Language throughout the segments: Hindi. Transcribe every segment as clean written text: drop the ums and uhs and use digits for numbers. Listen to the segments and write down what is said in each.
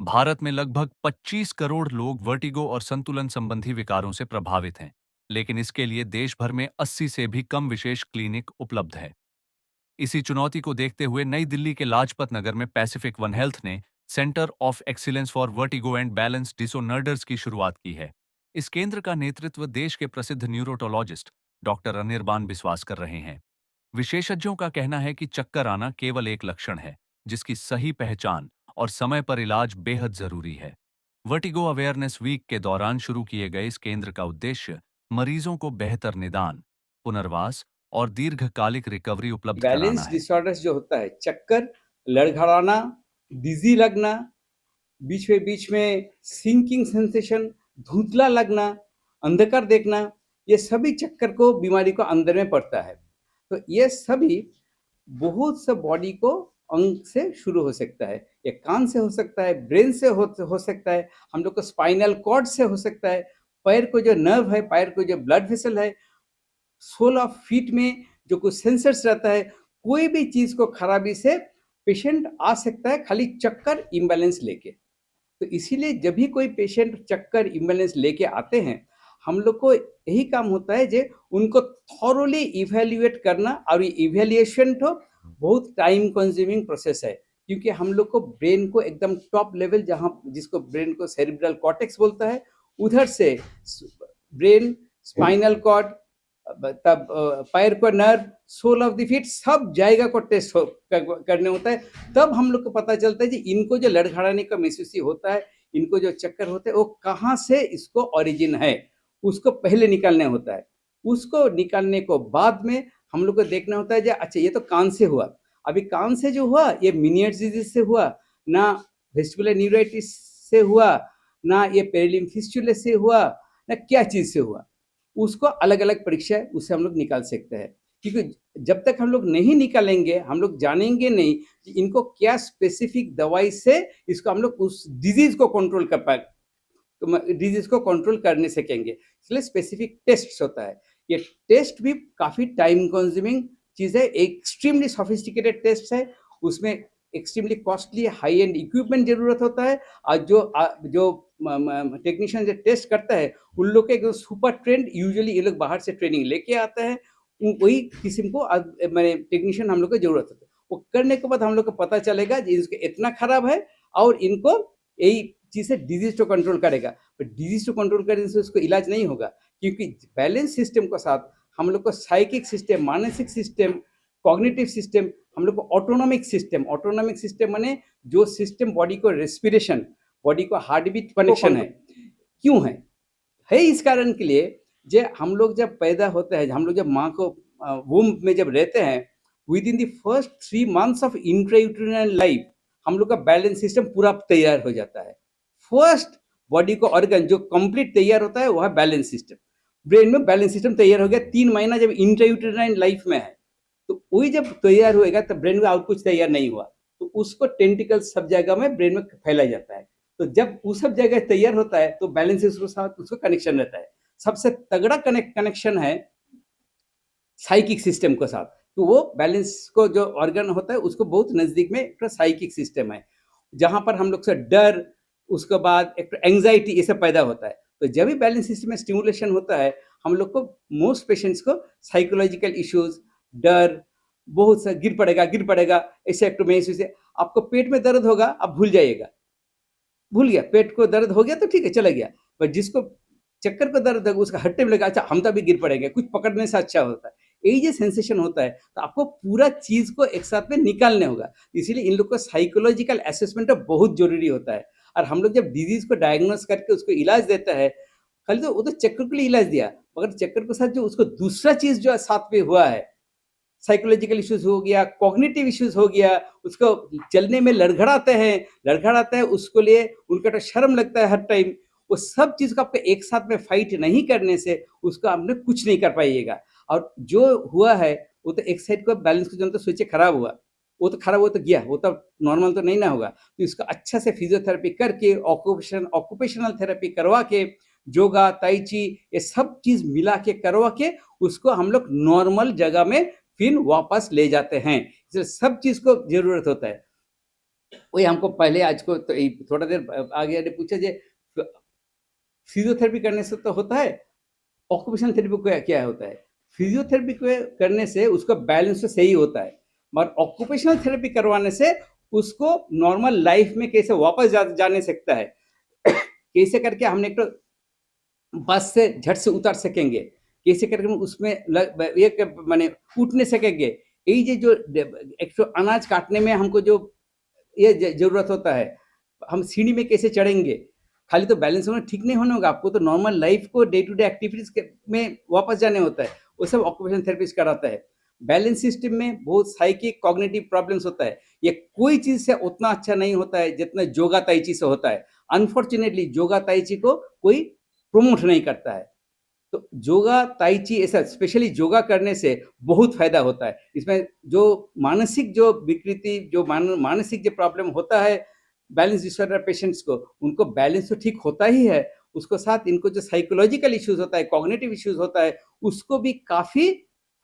भारत में लगभग 25 करोड़ लोग वर्टिगो और संतुलन संबंधी विकारों से प्रभावित हैं, लेकिन इसके लिए देश भर में 80 से भी कम विशेष क्लिनिक उपलब्ध है। इसी चुनौती को देखते हुए नई दिल्ली के लाजपत नगर में पैसिफिक वन हेल्थ ने centre of excellence for vertigo and balance disorders की शुरुआत की है। इस केंद्र का नेतृत्व देश के प्रसिद्ध न्यूरोटोलॉजिस्ट डॉक्टर अनिर्बान बिस्वास कर रहे हैं। विशेषज्ञों का कहना है कि चक्कर आना केवल एक लक्षण है, जिसकी सही पहचान और समय पर इलाज बेहद जरूरी है। वर्टिगो अवेयरनेस वीक के दौरान शुरू किए गए इस केंद्र का उद्देश्य मरीजों को बेहतर निदान, पुनर्वास और दीर्घकालिक रिकवरी उपलब्ध कराना बैलेंस है। डिसऑर्डर्स जो होता है, चक्कर, लड़खड़ाना, डिजी लगना, बीच में सिंकिंग सेंसेशन, धुंधला लगना, अंधकार देखना, ये सभी चक्कर को बीमारी को अंदर में पड़ता है। तो ये सभी बहुत सा बॉडी को अंग से शुरू हो सकता है। ये कान से हो सकता है, ब्रेन से हो सकता है, हम लोग को स्पाइनल कॉर्ड से हो सकता है, पैर को जो नर्व है, पैर को जो ब्लड वेसल है, सोल ऑफ फीट में जो कुछ सेंसर्स रहता है, कोई भी चीज को खराबी से पेशेंट आ सकता है खाली चक्कर इम्बैलेंस लेके। तो इसीलिए जब भी कोई पेशेंट चक्कर इम्बैलेंस लेके आते हैं, हम लोग को यही काम होता है जे उनको थॉरोली इवैल्यूएट करना। और ये इवैल्यूएशन तो बहुत टाइम कंज्यूमिंग प्रोसेस है, क्योंकि हम लोग को ब्रेन को एकदम टॉप लेवल, जहाँ जिसको ब्रेन को सेरिब्रल कॉर्टेक्स बोलता है, उधर से ब्रेन, स्पाइनल कॉर्ड, तब पैर को nerve, sole of the feet, सब जाएगा को टेस्ट करने होता है। तब हम लोग को पता चलता है कि इनको जो लड़खड़ाने का महसूस होता है, इनको जो चक्कर होते हैं, वो कहाँ से इसको ओरिजिन है, उसको पहले निकालने होता है। उसको निकालने को बाद में हम लोग को देखना होता है, अच्छा ये तो कान से हुआ, अभी कान से जो हुआ ये मिनियर्स डिजीज से हुआ ना, वेस्टिबुलर न्यूराइटिस से हुआ ना, ये पेरिलियम फिस्टुला से हुआ ना, क्या चीज से हुआ, उसको अलग अलग परीक्षा है, उससे हम लोग निकाल सकते हैं। क्योंकि जब तक हम लोग नहीं निकालेंगे, हम लोग जानेंगे नहीं कि इनको क्या स्पेसिफिक दवाई से इसको हम लोग उस डिजीज को कंट्रोल कर पाए, तो डिजीज को कंट्रोल करने सकेंगे। इसलिए स्पेसिफिक टेस्ट होता है। ये टेस्ट भी काफी टाइम कंज्यूमिंग चीज है, एक्सट्रीमली सोफिस्टिकेटेड टेस्ट है, उसमें extremely costly high and equipment जरूरत होता है। और जो टेक्नीशियन जो टेस्ट करता है, उन लोग के एकदम सुपर ट्रेंड, यूजुअली ये लोग बाहर से ट्रेनिंग लेके आते हैं, वही किस्म को मैंने टेक्नीशियन हम लोग को जरूरत होता है। वो करने के बाद हम लोग को पता चलेगा कि इसको इतना खराब है और इनको यही चीज से डिजीज को कंट्रोल करेगा। पर डिजीज को कंट्रोल करने से उसको इलाज नहीं होगा, क्योंकि बैलेंस सिस्टम के साथ हम लोग को साइकिक सिस्टम, मानसिक सिस्टम, कॉग्निटिव सिस्टम, हम लोग को ऑटोनॉमिक सिस्टम माने जो सिस्टम बॉडी को रेस्पिरेशन, बॉडी को हार्ट बीट कनेक्शन है, क्यों है इस कारण के लिए, जे हम लोग जब पैदा होते हैं, हम लोग जब माँ को वूम्ब में जब रहते हैं, within the first 3 months of intrauterine life हम लोग का बैलेंस सिस्टम पूरा तैयार हो जाता है। फर्स्ट बॉडी को ऑर्गन जो कंप्लीट तैयार होता है, वह बैलेंस सिस्टम। ब्रेन में बैलेंस सिस्टम तैयार हो गया 3 महीना जब इंट्रायूटेरिनल लाइफ में है, तो वही जब तैयार होएगा तब ब्रेन में और कुछ तैयार नहीं हुआ, तो उसको टेंटिकल सब जगह में ब्रेन में फैला जाता है। तो जब वो सब जगह तैयार होता है, तो बैलेंस सिस्टम के साथ उसको कनेक्शन रहता है। सबसे तगड़ा कनेक्शन है साइकिक सिस्टम के साथ। तो वो बैलेंस को जो ऑर्गन होता है, उसको बहुत नजदीक में एक साइकिक सिस्टम है, जहां पर हम लोग से डर, उसके बाद एक एंजाइटी, ये सब पैदा होता है। तो जब भी बैलेंस सिस्टम में स्टिमुलेशन होता है, हम लोग को मोस्ट पेशेंट्स को साइकोलॉजिकल इश्यूज, डर, बहुत सा गिर पड़ेगा ऐसे एक महसूस है। आपको पेट में दर्द होगा, आप भूल जाइएगा, भूल गया, पेट को दर्द हो गया तो ठीक है, चला गया। पर जिसको चक्कर को दर्द होगा, उसका हट्टे में लगा, अच्छा हम तो अभी गिर पड़ेंगे, कुछ पकड़ने से अच्छा होता है। यही जो सेंसेशन होता है, तो आपको पूरा चीज को एक साथ में निकालने होगा। इसीलिए इन लोग को साइकोलॉजिकल असेसमेंट बहुत जरूरी होता है। और हम लोग जब डिजीज को डायग्नोस करके उसको इलाज देता है, खाली तो वो तो चक्कर के लिए इलाज दिया, मगर चक्कर के साथ जो उसको दूसरा चीज जो साथ में हुआ है, साइकोलॉजिकल इश्यूज हो गया, कॉग्निटिव इश्यूज हो गया, उसको चलने में लड़खड़ाता है, उसको लिए उनका तो शर्म लगता है हर टाइम। वो सब चीज को आपको एक साथ में फाइट नहीं करने से उसको आपने कुछ नहीं कर पाइएगा। और जो हुआ है, वो तो एक साइड को बैलेंस को जो तो सोचे खराब हुआ, वो तो खराब हो तो गया, वो तो नॉर्मल तो नहीं ना होगा। तो इसको अच्छा से फिजियोथेरेपी करके, ऑक्यूपेशनल थेरेपी करवा के, योगा, ताई ची, ये सब चीज मिला के करवा के उसको हम लोग नॉर्मल जगह में फिर वापस ले जाते हैं। इसलिए सब चीज को जरूरत होता है। वही हमको पहले आज को तो थोड़ा देर आगे ने पूछा जे फिजियोथेरेपी करने से तो होता है, ऑक्यूपेशनल थेरेपी को क्या होता है? फिजियोथेरेपी को करने से उसका बैलेंस तो सही होता है, मगर ऑक्यूपेशनल थेरेपी करवाने से उसको नॉर्मल लाइफ में कैसे वापस जाने सकता है कैसे करके हमने एक तो बस से झट से उतर सकेंगे, कैसे करके हम उसमें एक माने उठ नहीं सकेंगे। यही जो एक तो अनाज काटने में हमको जो ये जरूरत होता है, हम सीढ़ी में कैसे चढ़ेंगे, खाली तो बैलेंस होना ठीक नहीं होना होगा, आपको तो नॉर्मल लाइफ को डे टू डे एक्टिविटीज में वापस जाने होता है, वो सब ऑक्यूपेशन थेरेपिस्ट कराता है। बैलेंस सिस्टम में बहुत साइकिक कॉग्निटिव प्रॉब्लम्स होता है, ये कोई चीज से उतना अच्छा नहीं होता है जितना योगा ताइची से होता है। अनफॉर्चुनेटली योगा ताइची को कोई प्रमोट नहीं करता है। तो योगा ताइची ऐसा स्पेशली योगा करने से बहुत फायदा होता है। इसमें जो मानसिक जो विकृति जो मानसिक जो प्रॉब्लम होता है बैलेंस डिसऑर्डर पेशेंट्स को, उनको बैलेंस तो ठीक होता ही है, उसको साथ इनको जो साइकोलॉजिकल इश्यूज होता है, कॉग्निटिव इश्यूज होता है, उसको भी काफी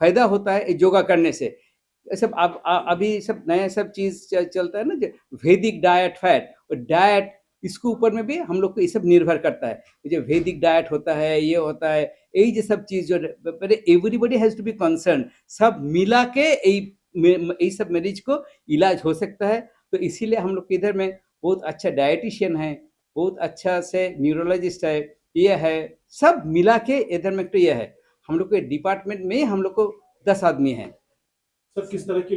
फायदा होता है योगा करने से। ये सब अब अभी सब नया सब चीज चलता है ना, जो वैदिक डाइट फैट और डाइट, इसके ऊपर में भी हम लोग को ये सब निर्भर करता है। जो वैदिक डाइट होता है, ये होता है, यही जो सब चीज जो everybody has to be concern, सब मिला के यही सब मरीज को इलाज हो सकता है। तो इसीलिए हम लोग के इधर में बहुत अच्छा डाइटिशियन है, बहुत अच्छा से न्यूरोलॉजिस्ट है, ये है, सब मिला के इधर में तो ये है। हम लोग के डिपार्टमेंट में हम लोग को 10 आदमी हैं। सर किस तरह की